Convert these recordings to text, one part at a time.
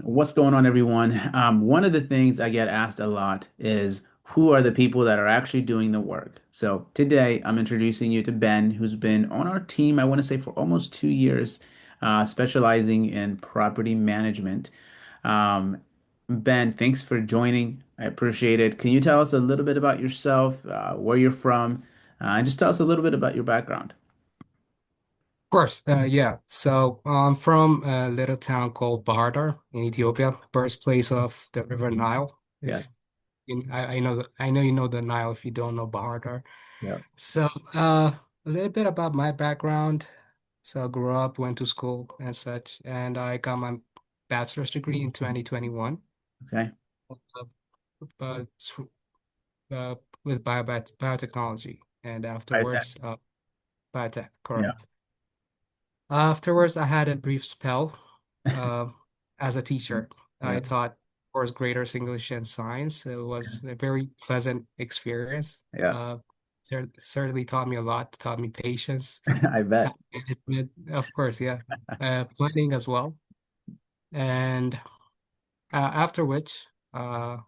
What's going on, everyone? One of the things I get asked a lot is who are the people that are actually doing the work? So today I'm introducing you to Ben, who's been on our team, I want to say for almost 2 years, specializing in property management. Um, Ben, thanks for joining. I appreciate it. Can you tell us a little bit about yourself, where you're from, and just tell us a little bit about your background? Course, yeah. So I'm from a little town called Bahardar in Ethiopia, birthplace of the River Nile. If Yes. I know you know the Nile if you don't know Bahardar. Yeah. So a little bit about my background. So I grew up, went to school and such, and I got my bachelor's degree in 2021, Okay. uh, but uh, with biotechnology, and Biotech. afterwards, biotech, Yeah. correct. Afterwards, I had a brief spell uh, as a teacher. Yeah. I taught fourth graders English and science. It was a very pleasant experience. Yeah. Uh, certainly taught me a lot, taught me patience, I bet. time management, of course, yeah, planning as well. And after which, I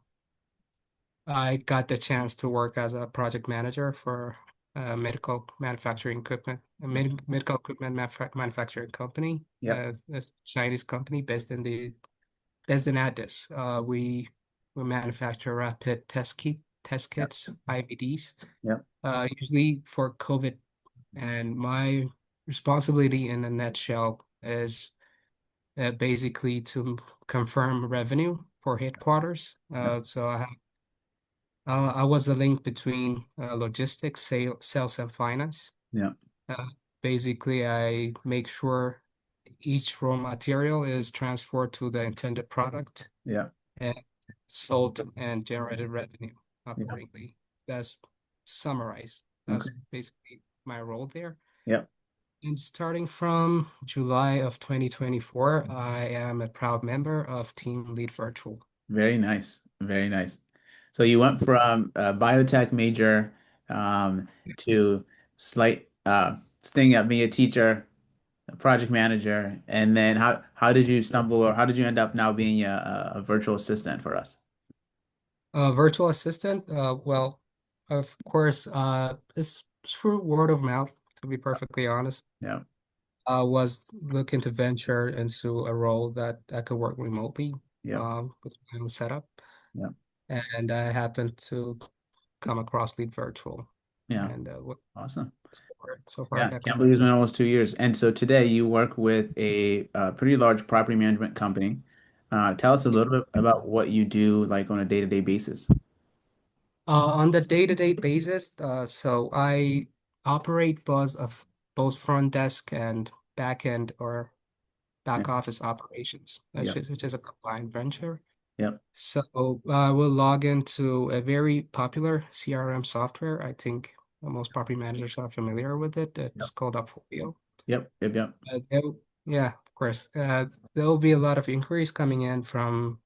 got the chance to work as a project manager for a medical manufacturing equipment, medical equipment manufacturing company, Yep. a Chinese company based in Addis. We manufacture rapid test Yep. kits, IVDs, Yep. usually for COVID. And my responsibility in a nutshell is basically to confirm revenue for headquarters. Yep. I was a link between logistics, sales, and finance. Yep. Uh, Basically, I make sure each raw material is transferred to the intended product Yep. and sold and generated revenue Yep. accordingly. That's summarized. Okay. That's basically my role there. Yep. And starting from July of 2024, I am a proud member of Team Lead Virtual. Very nice. Very nice. So you went from a biotech major to slight staying at being a teacher, a project manager, and then how did you stumble or how did you end up now being a virtual assistant for us? Virtual assistant, well, of course, it's through word of mouth, to be perfectly honest. Yeah. Was looking to venture into a role that I could work remotely, Yep. with my own setup. Yep. And I happened to come across Lead Virtual, Yeah. and Awesome. so far Yeah, can't believe excellent. it's been almost 2 years. And so today you work with a, pretty large property management company. Tell us a little bit about what you do, like on a day-to-day basis. On the day-to-day basis, so I operate both front desk and back end or Yeah. back office operations, Yep. which is a combined venture. Yep. So we'll log into a very popular CRM software. I think most property managers are familiar with it. It's Yep. called Upfolio. Yep. Yep. Yep. Yeah, of course. There will be a lot of inquiries coming in from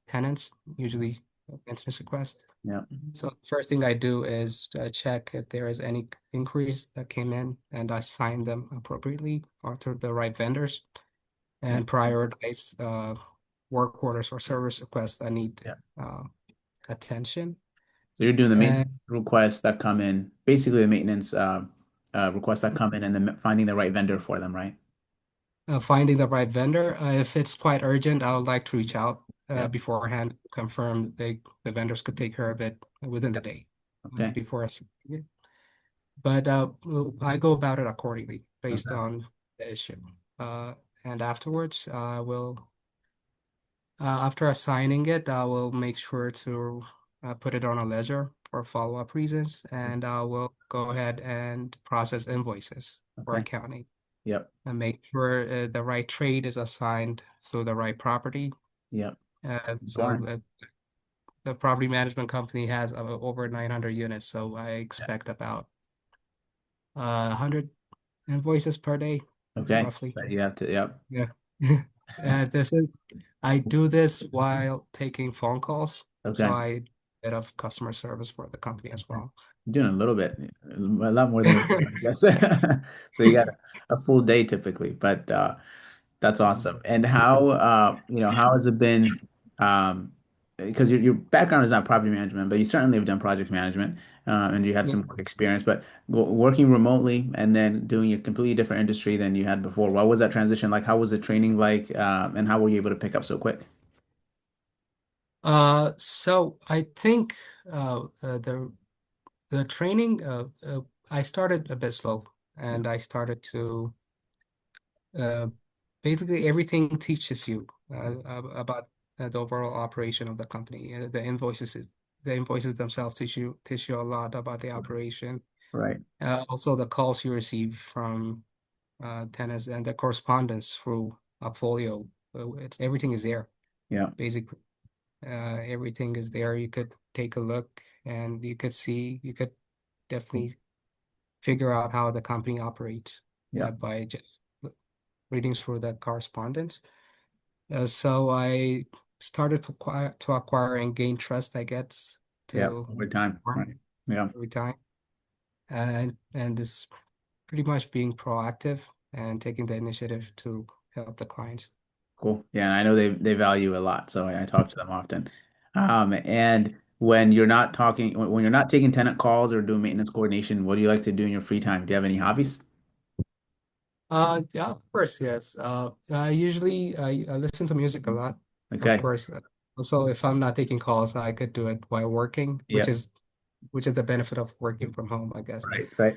tenants, usually maintenance requests. Yep. So first thing I do is check if there is any inquiries that came in and assign them appropriately or to the right vendors Yep. and prioritize work orders or service requests that need Yep. uh, attention. So you're doing the And maintenance requests that come in, basically the maintenance requests that come in, and then finding the right vendor for them, right? finding the right vendor. If it's quite urgent, I would like to reach out Yep. beforehand, confirm the vendors could take care of it within the Yep. day Okay. before I submit it. But I go about it accordingly based Okay. on the issue. And afterwards, after assigning it, I will make sure to put it on a ledger for follow-up reasons, and I will go ahead and process invoices for Okay. accounting Yep. and make sure the right trade is assigned to the right property. Yep. So Important. the property management company has over 900 units, so I Yeah. expect about 100 invoices per day, Okay. roughly. But you have to, yep. Yeah. This is I do this while taking phone calls, so Okay. I bit of customer service for the company as well. You're doing a little bit, a lot more than I guess. So you got a full day typically, but That's awesome. And how how has it been because your background is not property management, but you certainly have done project management and you had Yeah. some work experience, but working remotely and then doing a completely different industry than you had before. What was that transition like? How was the training like? And how were you able to pick up so quick? So I think the training I started a bit slow, Yeah, and I started to uh, basically everything teaches you about the overall operation of the company. The invoices themselves teach you a lot about the operation. right. Also, the calls you receive from tenants and the correspondence through Appfolio. It's everything is there. Yeah, Basically, everything is there. You could take a look, and you could definitely figure out how the company operates yeah, by just reading through the correspondence. So I started to acquire and gain trust, I guess, yeah. to Over time. work Right. Yeah. every time, and it's pretty much being proactive and taking the initiative to help the clients. Cool. Yeah, I know they value a lot, so I talk to them often. And when you're not talking, when you're not taking tenant calls or doing maintenance coordination, what do you like to do in your free time? Do you have any hobbies? Yeah, of course, yes. I listen to music a lot, of Okay. course. Also, if I'm not taking calls, I could do it while working, Yeah. which is the benefit of working from home, I guess. Right. Right.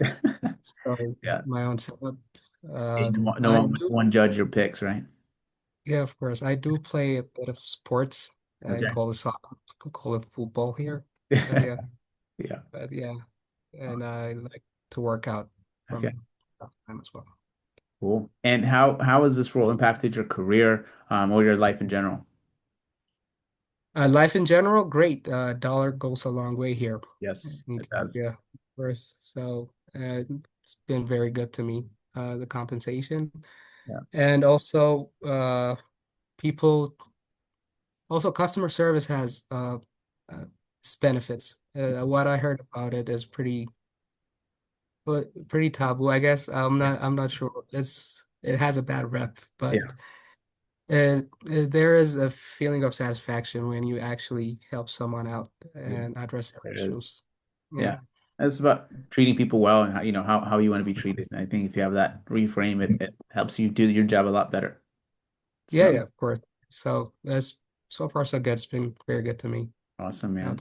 So Yeah. my own setup. Hey, Uh, no I one do, one judge your picks, right? yeah, of course. I do play a bit of sports. I Okay. call it soccer, call it football here. Yeah, Yeah. but yeah, and I like to work out Okay. from time to time as well. Cool. And how has this role impacted your career, or your life in general? Life in general, great. Dollar goes a long way here Yes, in it does. Ethiopia, of course. So it's been very good to me, the compensation. Yeah. And also, people, also customer service has uh, its benefits. What I heard about it is pretty taboo, I guess. I'm not sure. It has a bad rep, but Yeah. there is a feeling of satisfaction when you actually help someone out Yeah. and address their There it is. issues. Yeah. Yeah. It's about treating people well and how how you want to be treated. And I think if you have that reframe, it helps you do your job a lot better. Yeah, So yeah, of course. So that's so far so good. It's been very good to me. awesome, Uh,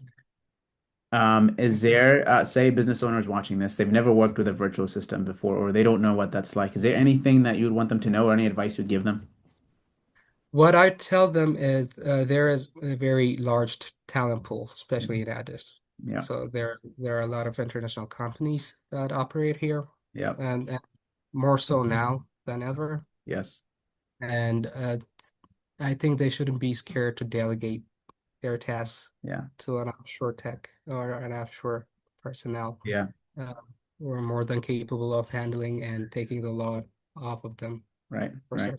man. Is there, say business owners watching this, they've never worked with a virtual system before, or they don't know what that's like. Is there anything that you would want them to know or any advice you'd give them? What I tell them is there is a very large talent pool, especially in Addis. Yeah. So there are a lot of international companies that operate here, Yeah. and more so now than ever. Yes. And I think they shouldn't be scared to delegate their tasks Yeah. to an offshore tech or an offshore personnel Yeah. uh, who are more than capable of handling and taking the load off of them Right. for Right. certain.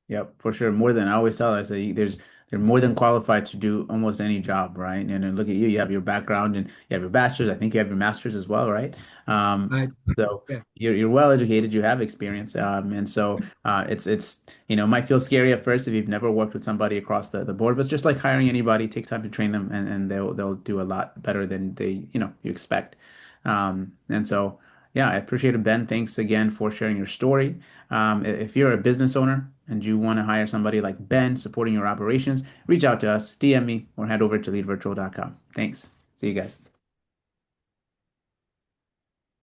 Yep, for sure. More than I always tell, I say they're more than qualified to do almost any job, right? And then look at you, you have your background and you have your bachelor's. I think you have your master's as well, right? Um, I so Yeah, you're well educated, you have experience, and so it's might feel scary at first if you've never worked with somebody across the board, but it's just like hiring anybody. It takes time to train them, and they'll do a lot better than you expect. And so yeah, I appreciate it, Ben. Thanks again for sharing your story. If you're a business owner and you want to hire somebody like Ben supporting your operations, reach out to us, DM me, or head over to leadvirtual.com. Thanks. See you guys.